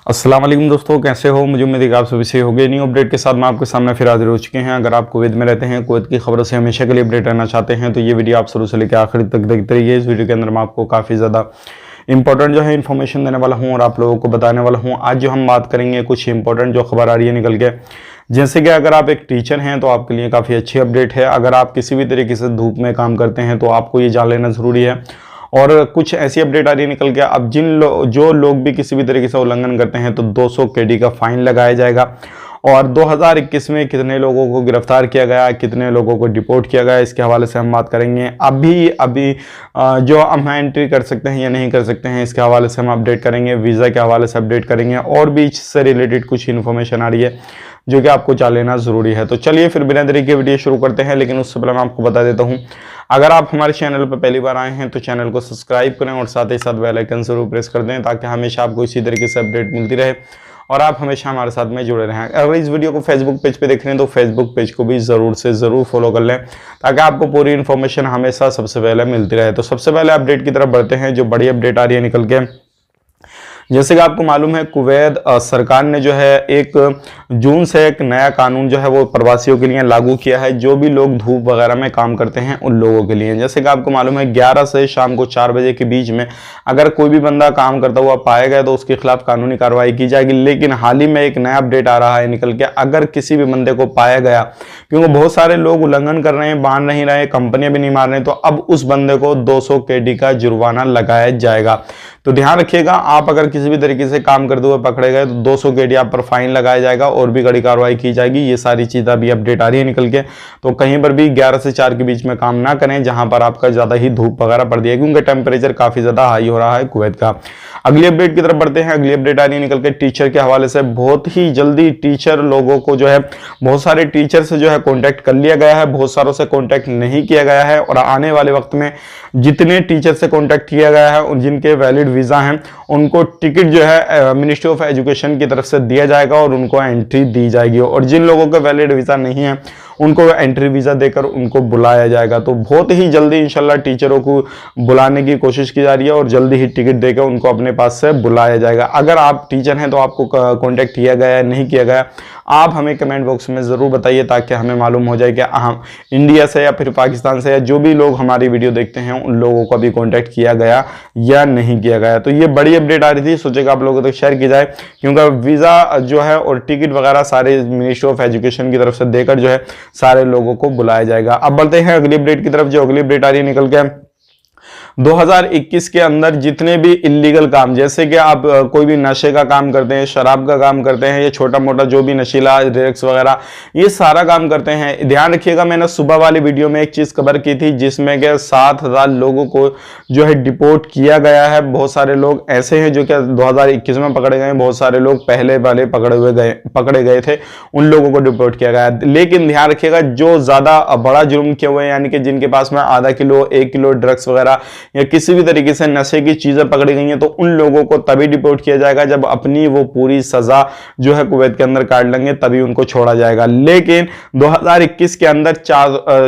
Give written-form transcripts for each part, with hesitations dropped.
अस्सलाम वालेकुम दोस्तों, कैसे हो? मुझे उम्मीद है कि आप सभी सही होंगे। न्यू अपडेट के साथ मैं आपके सामने फिर हाजिर हो चुके हैं। अगर आप कुवैत में रहते हैं, कुवैत की खबरों से हमेशा के लिए अपडेट रहना चाहते हैं तो ये वीडियो आप शुरू से लेकर आखिर तक देखते रहिए। इस वीडियो के अंदर मैं आपको काफ़ी ज़्यादा इंपॉर्टेंट जो है इन्फॉर्मेशन देने वाला हूँ और आप लोगों को बताने वाला हूँ। आज जो हम बात करेंगे कुछ इंपॉर्टेंट जो खबर आ रही है निकल के, जैसे कि अगर आप एक टीचर हैं तो आपके लिए काफ़ी अच्छी अपडेट है। अगर आप किसी भी तरीके से धूप में काम करते हैं तो आपको ये जान लेना ज़रूरी है। और कुछ ऐसी अपडेट आ रही है निकल के, अब जो लोग भी किसी भी तरीके से उल्लंघन करते हैं तो 200 केडी का फाइन लगाया जाएगा। और 2021 में कितने लोगों को गिरफ्तार किया गया, कितने लोगों को डिपोर्ट किया गया, इसके हवाले से हम बात करेंगे। अभी जो हम एंट्री कर सकते हैं या नहीं कर सकते हैं, इसके हवाले से हम अपडेट करेंगे। वीज़ा के हवाले से अपडेट करेंगे और भी इससे रिलेटेड कुछ इन्फॉर्मेशन आ रही है जो कि आपको जान लेना ज़रूरी है। तो चलिए फिर बिना देरी के वीडियो शुरू करते हैं। लेकिन उससे पहले मैं आपको बता देता हूँ, अगर आप हमारे चैनल पर पहली बार आए हैं तो चैनल को सब्सक्राइब करें और साथ ही साथ बेल आइकन जरूर प्रेस कर दें ताकि हमेशा आपको इसी तरीके से अपडेट मिलती रहे और आप हमेशा हमारे साथ में जुड़े रहें। अगर इस वीडियो को फेसबुक पेज पे देख रहे हैं तो फेसबुक पेज को भी ज़रूर से ज़रूर फॉलो कर लें ताकि आपको पूरी इन्फॉर्मेशन हमेशा सबसे पहले मिलती रहे। तो सबसे पहले अपडेट की तरफ बढ़ते हैं। जो बड़ी अपडेट आ रही है निकल के, जैसे कि आपको मालूम है, कुवैत सरकार ने जो है 1 जून से एक नया कानून जो है वो प्रवासियों के लिए लागू किया है, जो भी लोग धूप वगैरह में काम करते हैं उन लोगों के लिए। जैसे कि आपको मालूम है 11 से शाम को 4 बजे के बीच में अगर कोई भी बंदा काम करता हुआ पाया गया तो उसके खिलाफ कानूनी कार्रवाई की जाएगी। लेकिन हाल ही में एक नया अपडेट आ रहा है निकल के, अगर किसी भी बंदे को पाया गया, क्योंकि बहुत सारे लोग उल्लंघन कर रहे हैं, बांध नहीं रहे, कंपनियां भी नहीं मार रहे, तो अब उस बंदे को 200 केडी का जुर्माना लगाया जाएगा। तो ध्यान रखिएगा, आप अगर किसी भी तरीके से काम करते हुए पकड़े गए तो 200 केडी आप पर फाइन लगाया जाएगा और भी कड़ी कार्रवाई की जाएगी। ये सारी चीज़ अभी अपडेट आ रही है निकल के। तो कहीं पर भी 11 से 4 के बीच में काम ना करें जहां पर आपका ज़्यादा ही धूप वगैरह पड़ दिया, क्योंकि टेम्परेचर काफ़ी ज़्यादा हाई हो रहा है कुवैत का। अगली अपडेट की तरफ बढ़ते हैं। अगली अपडेट आ रही है निकल के टीचर के हवाले से। बहुत ही जल्दी टीचर लोगों को जो है, बहुत सारे टीचर से जो है कॉन्टैक्ट कर लिया गया है, बहुत सारों से कॉन्टैक्ट नहीं किया गया है। और आने वाले वक्त में जितने टीचर से कॉन्टैक्ट किया गया है और जिनके वैलिड वीज़ा हैं उनको टिकट जो है मिनिस्ट्री ऑफ एजुकेशन की तरफ से दिया जाएगा और उनको एंट्री दी जाएगी। और जिन लोगों के वैलिड वीज़ा नहीं है उनको एंट्री वीज़ा देकर उनको बुलाया जाएगा। तो बहुत ही जल्दी इंशाल्लाह टीचरों को बुलाने की कोशिश की जा रही है और जल्दी ही टिकट देकर उनको अपने पास से बुलाया जाएगा। अगर आप टीचर हैं तो आपको कॉन्टैक्ट किया गया है नहीं किया गया, आप हमें कमेंट बॉक्स में ज़रूर बताइए ताकि हमें मालूम हो जाए कि हम इंडिया से या फिर पाकिस्तान से या जो भी लोग हमारी वीडियो देखते हैं उन लोगों को भी कॉन्टैक्ट किया गया या नहीं किया गया। तो ये बड़ी अपडेट आ रही थी, सोचेगा आप लोगों तक शेयर की जाए, क्योंकि वीज़ा जो है और टिकट वगैरह सारे मिनिस्ट्री ऑफ एजुकेशन की तरफ से देकर जो है सारे लोगों को बुलाया जाएगा। अब बढ़ते हैं अगली अपडेट की तरफ। जो अगली अपडेट आ रही है निकल के, 2021 के अंदर जितने भी इलीगल काम, जैसे कि आप कोई भी नशे का काम करते हैं, शराब का काम करते हैं, या छोटा मोटा जो भी नशीला ड्रग्स वगैरह ये सारा काम करते हैं, ध्यान रखिएगा। मैंने सुबह वाली वीडियो में एक चीज़ कवर की थी जिसमें कि 7000 लोगों को जो है डिपोर्ट किया गया है। बहुत सारे लोग ऐसे हैं जो कि 2021 में पकड़े गए, बहुत सारे लोग पहले वाले पकड़े गए थे, उन लोगों को डिपोर्ट किया गया। लेकिन ध्यान रखिएगा, जो ज़्यादा बड़ा जुर्म किए हुए हैं, यानी कि जिनके पास में आधा किलो 1 किलो ड्रग्स वगैरह या किसी भी तरीके से नशे की चीजें पकड़ी गई हैं, तो उन लोगों को तभी डिपोर्ट किया जाएगा जब अपनी वो पूरी सजा जो है कुवैत के अंदर काट लेंगे, तभी उनको छोड़ा जाएगा। लेकिन 2021 के अंदर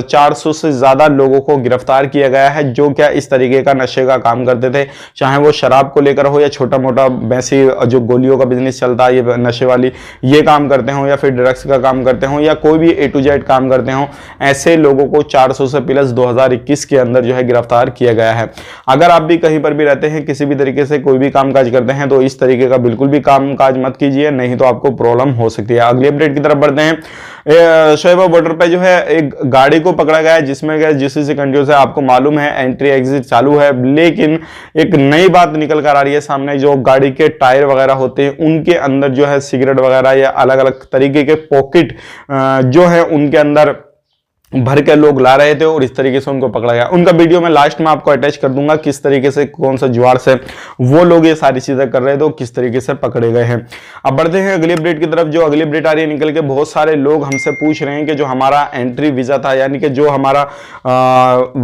400 से ज्यादा लोगों को गिरफ्तार किया गया है जो क्या इस तरीके का नशे का काम करते थे, चाहे वो शराब को लेकर हो या छोटा मोटा वैसी जो गोलियों का बिजनेस चलता है ये नशे वाली, ये काम करते हो, या फिर ड्रग्स का काम करते हो, या कोई भी A to Z काम करते हो, ऐसे लोगों को 400 से प्लस 2021 के अंदर जो है गिरफ्तार किया गया है। अगर आप भी कहीं पर भी रहते हैं, किसी भी तरीके से कोई भी कामकाज करते हैं, तो इस तरीके का बिल्कुल भी कामकाज मत कीजिए, नहीं तो आपको प्रॉब्लम हो सकती है। अगली अपडेट की तरफ बढ़ते हैं। शोएबा बॉर्डर पे जो है एक गाड़ी को पकड़ा गया है जिसमें GCC कंट्रियों से आपको मालूम है एंट्री एग्जिट चालू है। लेकिन एक नई बात निकल कर आ रही है सामने, जो गाड़ी के टायर वगैरह होते हैं उनके अंदर जो है सिगरेट वगैरह या अलग अलग तरीके के पॉकेट जो है उनके अंदर भर के लोग ला रहे थे और इस तरीके से उनको पकड़ा गया। उनका वीडियो मैं लास्ट में आपको अटैच कर दूंगा, किस तरीके से कौन सा जुआर से वो लोग ये सारी चीजें कर रहे थे, किस तरीके से पकड़े गए हैं। अब बढ़ते हैं अगली अपडेट की तरफ। जो अगली अपडेट आ रही है निकल के, बहुत सारे लोग हमसे पूछ रहे हैं कि जो हमारा एंट्री वीजा था, यानी कि जो हमारा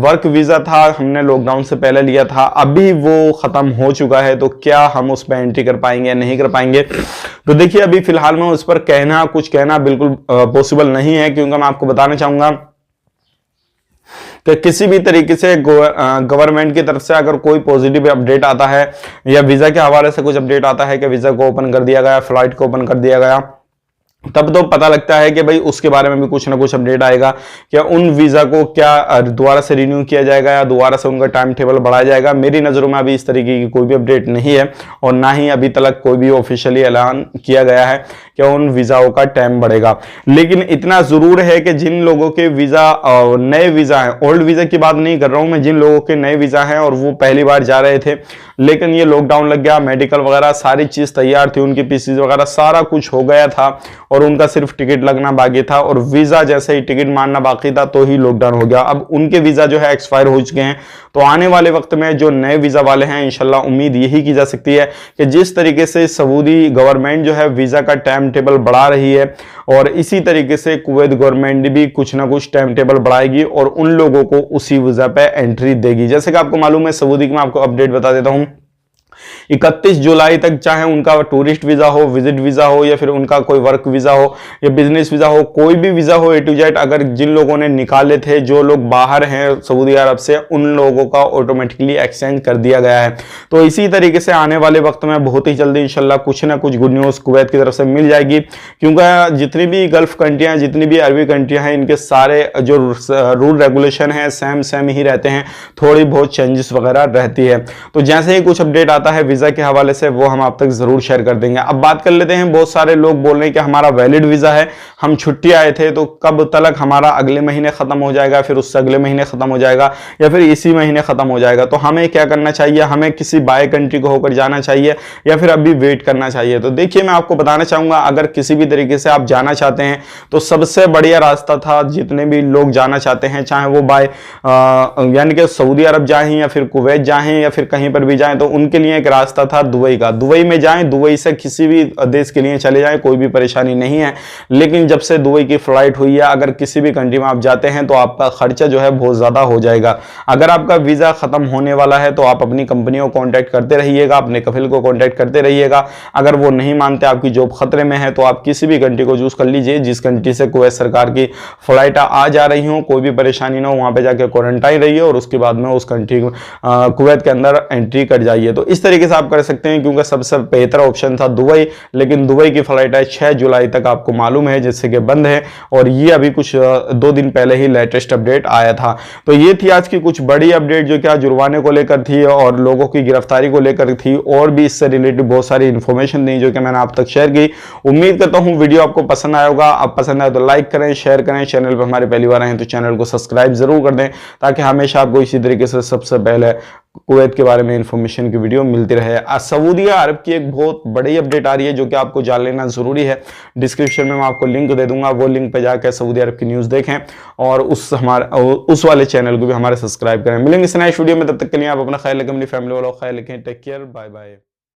वर्क वीजा था, हमने लॉकडाउन से पहले लिया था, अभी वो खत्म हो चुका है, तो क्या हम उस पर एंट्री कर पाएंगे या नहीं कर पाएंगे? तो देखिए, अभी फिलहाल में उस पर कुछ कहना बिल्कुल पॉसिबल नहीं है, क्योंकि मैं आपको बताना चाहूंगा कि किसी भी तरीके से गवर्नमेंट की तरफ से अगर कोई पॉजिटिव अपडेट आता है या वीजा के हवाले से कुछ अपडेट आता है कि वीजा को ओपन कर दिया गया, फ्लाइट को ओपन कर दिया गया, तब तो पता लगता है कि भाई उसके बारे में भी कुछ ना कुछ अपडेट आएगा। क्या उन वीजा को क्या दोबारा से रिन्यू किया जाएगा या दोबारा से उनका टाइम टेबल बढ़ाया जाएगा। मेरी नजरों में अभी इस तरीके की कोई भी अपडेट नहीं है और ना ही अभी तक कोई भी ऑफिशियली ऐलान किया गया है कि उन वीजाओं का टाइम बढ़ेगा। लेकिन इतना जरूर है कि जिन लोगों के वीजा नए वीजा हैं, ओल्ड वीजा की बात नहीं कर रहा हूं मैं, जिन लोगों के नए वीजा हैं और वो पहली बार जा रहे थे लेकिन ये लॉकडाउन लग गया, मेडिकल वगैरह सारी चीज तैयार थी, उनकी पीसीज वगैरह सारा कुछ हो गया था और उनका सिर्फ टिकट लगना बाकी था और वीजा जैसे ही टिकट मारना बाकी था तो ही लॉकडाउन हो गया। अब उनके वीजा जो है एक्सपायर हो चुके हैं। तो आने वाले वक्त में जो नए वीजा वाले हैं इंशाल्लाह उम्मीद यही की जा सकती है कि जिस तरीके से सऊदी गवर्नमेंट जो है वीजा का टाइम टेबल बढ़ा रही है और इसी तरीके से कुवैत गवर्नमेंट भी कुछ ना कुछ टाइम टेबल बढ़ाएगी और उन लोगों को उसी वीजा पे एंट्री देगी। जैसे कि आपको मालूम है सऊदी की मैं आपको अपडेट बता देता हूं, 31 जुलाई तक चाहे उनका टूरिस्ट वीजा हो, विजिट वीजा हो या फिर उनका कोई वर्क वीजा हो या बिजनेस वीजा हो, कोई भी वीजा हो A to Z, अगर जिन लोगों ने निकाले थे, जो लोग बाहर हैं सऊदी अरब से, उन लोगों का ऑटोमेटिकली एक्सचेंज कर दिया गया है। तो इसी तरीके से आने वाले वक्त में बहुत ही जल्दी इंशाल्लाह कुछ ना कुछ गुड न्यूज कुवैत की तरफ से मिल जाएगी, क्योंकि जितनी भी गल्फ कंट्रियां, जितनी भी अरबी कंट्रियां हैं, इनके सारे जो रूल रेगुलेशन है सेम ही रहते हैं, थोड़ी बहुत चेंजेस वगैरह रहती है। तो जैसे ही कुछ अपडेट आता है वीजा के हवाले से वो हम आप तक जरूर शेयर कर देंगे। अब बात कर लेते हैं, बहुत सारे लोग बोल रहे हैं कि हमारा वैलिड वीजा है, हम छुट्टी आए थे तो कब तक हमारा अगले महीने खत्म हो जाएगा, फिर उससे अगले महीने खत्म हो जाएगा या फिर इसी महीने खत्म हो जाएगा। तो हमें क्या करना चाहिए, हमें किसी बाय कंट्री को होकर जाना चाहिए या फिर अभी वेट करना चाहिए। तो देखिए मैं आपको बताना चाहूंगा, अगर किसी भी तरीके से आप जाना चाहते हैं तो सबसे बढ़िया रास्ता था, जितने भी लोग जाना चाहते हैं चाहे वो बाय यानी कि सऊदी अरब जाएं या फिर कुवैत जाएं या फिर कहीं पर भी जाएं, तो उनके लिए एक रास्ता था दुबई का। दुबई में जाएं, दुबई से किसी भी देश के लिए चले जाएं, कोई भी परेशानी नहीं है। लेकिन जब से दुबई की फ्लाइट हुई है, अगर किसी भी कंट्री में आप जाते हैं तो आपका खर्चा जो है बहुत ज्यादा हो जाएगा। अगर आपका वीजा खत्म होने वाला है तो आप अपनी कंपनी को कांटेक्ट करते रहिएगा, अपने कफिल को कांटेक्ट करते रहिएगा। अगर वो नहीं मानते, आपकी जॉब खतरे में है, तो आप किसी भी कंट्री को चूज कर लीजिए जिस कंट्री से कुवैत सरकार की फ्लाइट आ जा रही हो, कोई भी परेशानी ना हो, वहां पे जाके क्वारंटाइन रहिए और उसके बाद में उस कंट्री कुवैत के अंदर एंट्री कर जाइए। तो इस तरीके से आप कर सकते हैं, क्योंकि सबसे बेहतर ऑप्शन था दुबई, लेकिन दुबई की फ्लाइट है 6 जुलाई तक, आपको मालूम है, जिससे कि बंद है और ये अभी कुछ 2 दिन पहले ही लेटेस्ट अपडेट आया था। तो ये थी आज की कुछ बड़ी अपडेट जो क्या जुर्माने को लेकर थी और लोगों की गिरफ्तारी को लेकर थी, और भी इससे रिलेटेड बहुत सारी इंफॉर्मेशन दी जो कि मैंने आप तक शेयर की। उम्मीद करता हूं वीडियो आपको पसंद आया होगा। आप पसंद आए तो लाइक करें, शेयर करें, चैनल पर हमारे पहली बार आए तो चैनल को सब्सक्राइब जरूर कर दें ताकि हमेशा आपको इसी तरीके से सबसे पहले कुवैत के बारे में इंफॉर्मेशन की वीडियो मिलती रहे। सऊदी अरब की एक बहुत बड़ी अपडेट आ रही है जो कि आपको जान लेना जरूरी है। डिस्क्रिप्शन में मैं आपको लिंक दे दूंगा, वो लिंक पे जाकर सऊदी अरब की न्यूज़ देखें और उस वाले चैनल को भी हमारे सब्सक्राइब करें। मिलेंगे इस नेक्स्ट वीडियो में, तब तक के लिए आप अपना ख्याल रखें, अपनी फैमिली वालों का ख्याल रखें। Take care, bye bye.